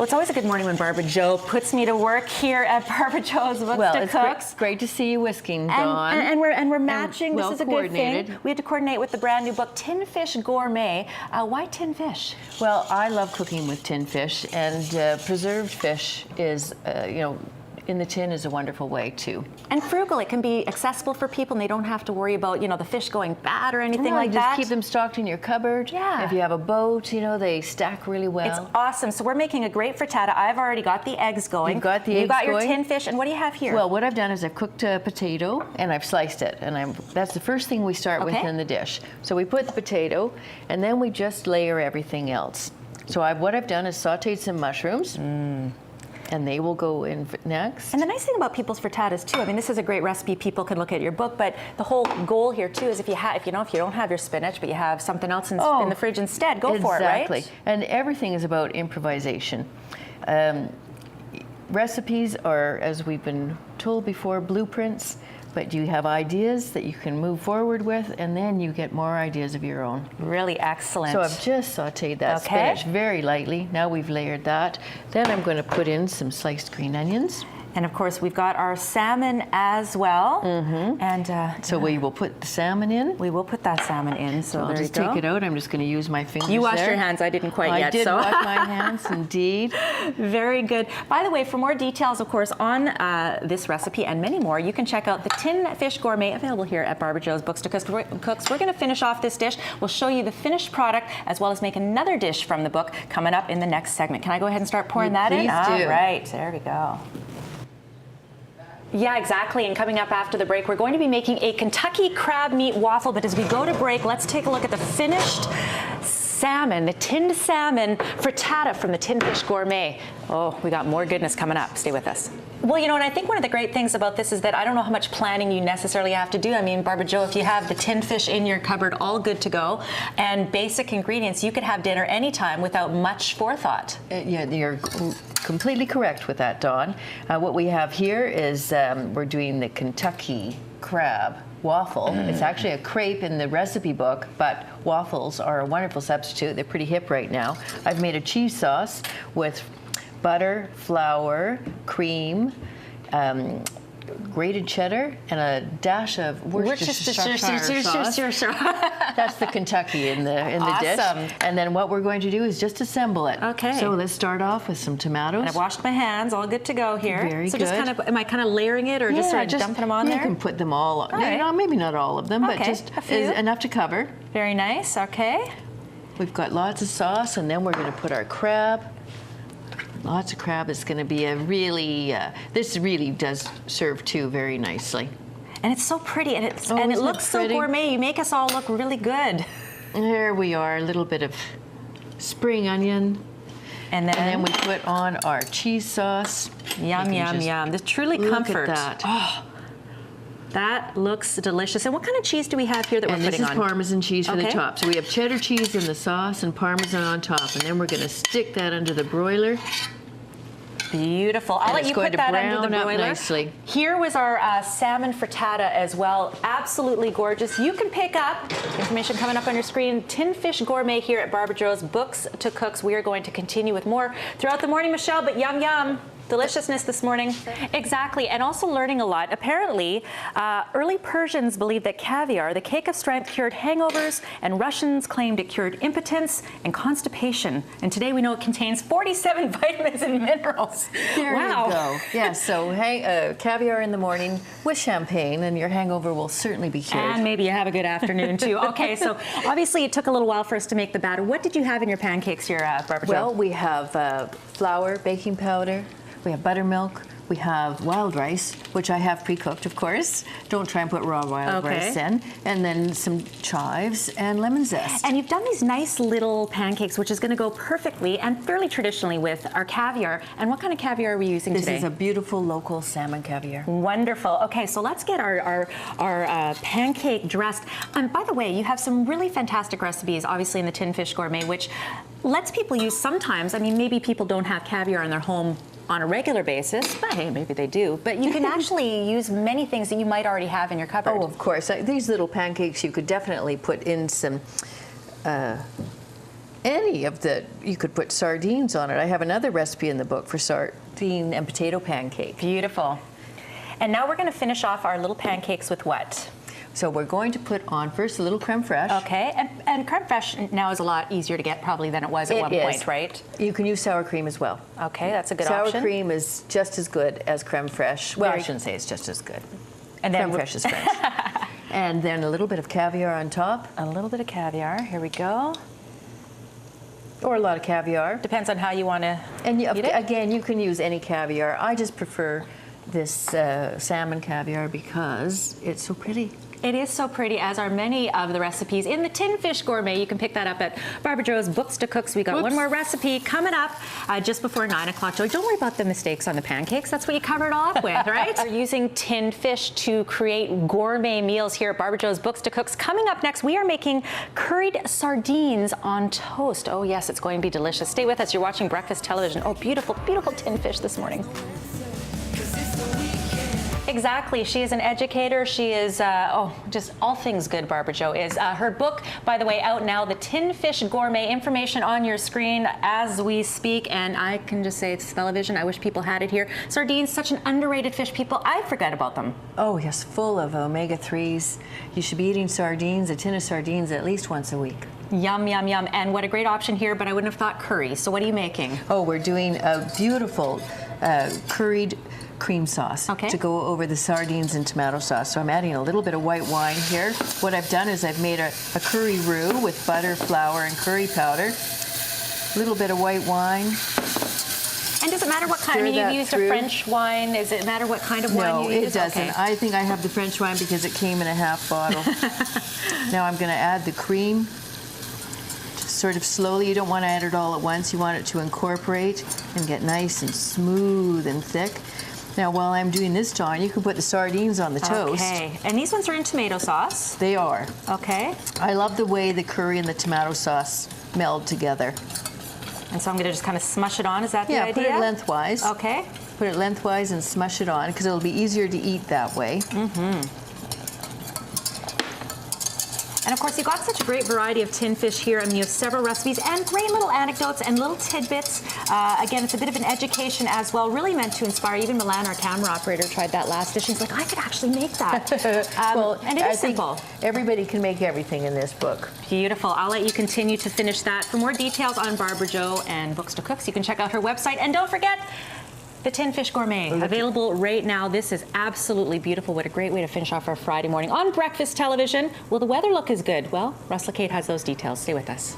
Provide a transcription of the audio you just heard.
Well, it's always a good morning when Barbara-Jo puts me to work here at Barbara-Jo's Books to Cooks. It's great to see you whisking, Dawn. And we're matching. This is a good thing. We had to coordinate with the brand new book, Tin Fish Gourmet. Why tin fish? Well, I love cooking with tin fish, and preserved fish is, in the tin is a wonderful way too. And frugal. It can be accessible for people, and they don't have to worry about, the fish going bad or anything like that. Just keep them stocked in your cupboard. Yeah. If you have a boat, they stack really well. It's awesome. So we're making a great frittata. I've already got the eggs going. You've got the eggs going. You got going. your tin fish, and what do you have here? Well, what I've done is I've cooked a potato and I've sliced it, and that's the first thing we start with in the dish. So we put the potato, and then we just layer everything else. So what I've done is sautéed some mushrooms. And they will go in next. And the nice thing about people's frittatas too, I mean, this is a great recipe. People can look at your book, but the whole goal here too is if you don't have your spinach, but you have something else in the fridge instead, go for it, right? Exactly. And everything is about improvisation. Recipes are, as we've been told before, blueprints. But you have ideas that you can move forward with, and then you get more ideas of your own. Really excellent. So I've just sautéed that spinach very lightly. Now we've layered that. Then I'm going to put in some sliced green onions. And of course, we've got our salmon as well. And so we will put the salmon in. We will put that salmon in. So I'll just take it out. I'm just going to use my fingers. You washed your hands. I didn't quite yet. I did wash my hands, indeed. Very good. By the way, for more details, of course, on this recipe and many more, you can check out the Tin Fish Gourmet, available here at Barbara-Jo's Books to Cooks. We're going to finish off this dish. We'll show you the finished product as well as make another dish from the book coming up in the next segment. Can I go ahead and start pouring that in? Please do. All right. There we go. Yeah, exactly. And coming up after the break, we're going to be making a Kentucky crab meat waffle. But as we go to break, let's take a look at the finished salmon, the tinned salmon frittata from the Tin Fish Gourmet. Oh, we got more goodness coming up. Stay with us. Well, and I think one of the great things about this is that I don't know how much planning you necessarily have to do. I mean, Barbara-Jo, if you have the tinned fish in your cupboard, all good to go, and basic ingredients, you could have dinner anytime without much forethought. Yeah, you're completely correct with that, Dawn. What we have here is we're doing the Kentucky crab waffle. It's actually a crepe in the recipe book, but waffles are a wonderful substitute. They're pretty hip right now. I've made a cheese sauce with butter, flour, cream, grated cheddar, and a dash of Worcestershire sauce. That's the Kentucky in the dish. And then what we're going to do is just assemble it. Okay. So let's start off with some tomatoes. And I've washed my hands, all good to go here. Very so good. just am I kind of layering it, or just sort of dumping them on there? You can put them all right. Maybe not all of them, but just enough to cover. Very nice. Okay. We've got lots of sauce, and then we're going to put our crab. Lots of crab. It's going to be a really, this really does serve too very nicely. And it's so pretty, and it looks so gourmet. You make us all look really good. There we are, a little bit of spring onion. And then we put on our cheese sauce. Yum, yum, yum. This truly comfort. Look at that. Oh, that looks delicious. And what kind of cheese do we have here that we're putting on? This is Parmesan cheese for the top. So we have cheddar cheese in the sauce and Parmesan on top. And then we're going to stick that under the broiler. Beautiful. I'll let you put that under the broiler. Nicely. Here was our salmon frittata as well. Absolutely gorgeous. You can pick up information coming up on your screen. Tin Fish Gourmet here at Barbara-Jo's Books to Cooks. We are going to continue with more throughout the morning, Michelle, but yum, yum. Deliciousness this morning. Exactly, and also learning a lot. Apparently, early Persians believed that caviar, the cake of strength, cured hangovers, and Russians claimed it cured impotence and constipation. And today we know it contains 47 vitamins and minerals. There you go. Yeah, so caviar in the morning with champagne, and your hangover will certainly be cured. And maybe you have a good afternoon, too. Okay, so obviously it took a little while for us to make the batter. What did you have in your pancakes here, Barbara-Jo? Well, we have flour, baking powder, we have buttermilk, we have wild rice, which I have pre-cooked, of course. Don't try and put raw wild rice in. And then some chives and lemon zest. And you've done these nice little pancakes, which is going to go perfectly and fairly traditionally with our caviar. And what kind of caviar are we using today? This is a beautiful local salmon caviar. Wonderful. Okay, so let's get our pancake dressed. And by the way, you have some really fantastic recipes, obviously, in the Tin Fish Gourmet, which lets people use sometimes. I mean, maybe people don't have caviar in their home on a regular basis, but hey, maybe they do. But you can actually use many things that you might already have in your cupboard. Oh, of course. These little pancakes, you could definitely put in some any of the, you could put sardines on it. I have another recipe in the book for sardine and potato pancake. Beautiful. And now we're going to finish off our little pancakes with what? So we're going to put on first a little creme fraiche. Okay, and creme fraiche now is a lot easier to get probably than it was at one point, right? You can use sour cream as well. Okay, that's a good sour option. Sour cream is just as good as creme fraiche. Well, I shouldn't say it's just as good. And then creme fraiche is French. And then a little bit of caviar on top. A little bit of caviar. Here we go. Or a lot of caviar. Depends on how you want to eat it. And again, you can use any caviar. I just prefer this salmon caviar because it's so pretty. It is so pretty, as are many of the recipes in the Tin Fish Gourmet. You can pick that up at Barbara-Jo's Books to Cooks. We got one more recipe coming up just before 9 o'clock. Joey, don't worry about the mistakes on the pancakes. That's what you covered off with, right? We're using tin fish to create gourmet meals here at Barbara-Jo's Books to Cooks. Coming up next, we are making curried sardines on toast. Oh yes, it's going to be delicious. Stay with us. You're watching Breakfast Television. Oh, beautiful, beautiful tin fish this morning. Exactly. She is an educator. She is, just all things good, Barbara-Jo is. Her book, by the way, out now, The Tin Fish Gourmet. Information on your screen as we speak, and I can just say it's television. I wish people had it here. Sardines, such an underrated fish, people. I forget about them. Oh, yes, full of omega-3s. You should be eating sardines, a tin of sardines, at least once a week. Yum, yum, yum. And what a great option here, but I wouldn't have thought curry. So what are you making? Oh, we're doing a beautiful curried cream sauce to go over the sardines and tomato sauce. So I'm adding a little bit of white wine here. What I've done is I've made a curry roux with butter, flour, and curry powder. A little bit of white wine. And does it matter what kind? I mean, you've used a French wine. Does it matter what kind of wine you use? No, it doesn't. Okay. I think I have the French wine because it came in a half bottle. Now I'm going to add the cream. Just sort of slowly. You don't want to add it all at once. You want it to incorporate and get nice and smooth and thick. Now, while I'm doing this, John, you can put the sardines on the toast. Okay. And these ones are in tomato sauce. They are. Okay. I love the way the curry and the tomato sauce meld together. And so I'm going to just kind of smush it on. Is that the idea? Yeah, put it lengthwise. Okay. Put it lengthwise and smush it on because it'll be easier to eat that way. Mm-hmm. And of course, you've got such a great variety of tin fish here. I mean, you have several recipes and great little anecdotes and little tidbits. Again, it's a bit of an education as well, really meant to inspire. Even Milan, our camera operator, tried that last dish. She's like, I could actually make that. Well, and it is simple. Everybody can make everything in this book. Beautiful. I'll let you continue to finish that. For more details on Barbara-Jo and Books to Cooks, you can check out her website. And don't forget, the Tin Fish Gourmet, available right now. This is absolutely beautiful. What a great way to finish off our Friday morning on Breakfast Television. Will the weather look as good? Well, Russell Kate has those details. Stay with us.